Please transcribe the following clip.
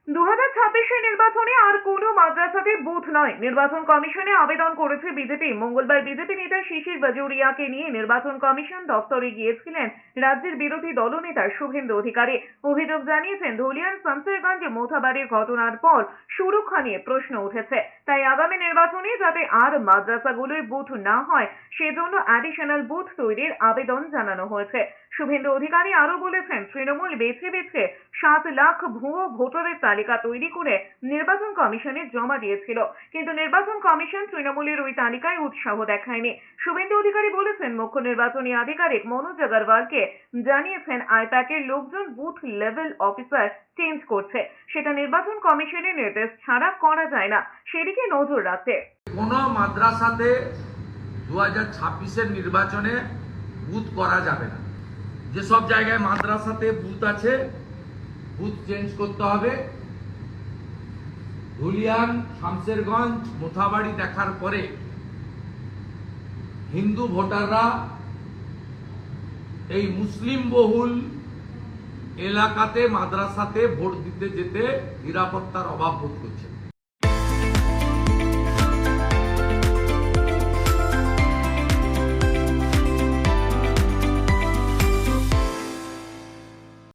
2026 নির্বাচনে আর কোনো মাদ্রাসাতে বুথ নয়, নির্বাচন কমিশনে আবেদন করেছে বিজেপি। মঙ্গলবার বিজেপি নেতা শিশির বাজোরিয়াকে নিয়ে নির্বাচন কমিশন দপ্তরে গিয়েছিলেন রাজ্যের বিরোধী দলনেতা শুভেন্দু অধিকারী। অভিযোগ জানিয়েছেন, ধুলিয়ান শামসেরগঞ্জ মোথাবাড়ির ঘটনার পর সুরক্ষা নিয়ে প্রশ্ন উঠেছে। তাই আগামী নির্বাচনে যাতে আর মাদ্রাসাগুলোয় বুথ না হয়, সেজন্য অ্যাডিশনাল বুথ তৈরির আবেদন জানানো হয়েছে। শুভেন্দু অধিকারী আরো বলেছেন, তৃণমূল বেছে বেছে 7 লাখ ভুয়ো ভোটারের তালিকা তৈরি করে নির্বাচন কমিশনে জমা দিয়েছিল, কিন্তু নির্বাচন কমিশন তৃণমূলের ওই তালিকায় উৎসাহ দেখায়নি। শুভেন্দু অধিকারী বলেছেন, মুখ্য নির্বাচনী আধিকারিক মনোজ আগরওয়ালকে জানিয়েছেন আইপ্যাকের লোকজন বুথ লেভেল অফিসার চেঞ্জ করছে, সেটা নির্বাচন কমিশনের নির্দেশ ছাড়া করা যায় না, সেদিকে নজর রাখতে। কোন মাদ্রাসাতে 2026-এর নির্বাচনে বুথ করা যাবে না। যেসব জায়গায় মাদ্রাসাতে বুথ আছে, বুথ চেঞ্জ করতে হবে। ধুলিয়ান, শামসেরগঞ্জ, মোথাবাড়ি দেখার পরে হিন্দু ভোটাররা এই মুসলিম বহুল এলাকাতে মাদ্রাসাতে ভোট দিতে যেতে নিরাপত্তার অভাব বোধ করছে।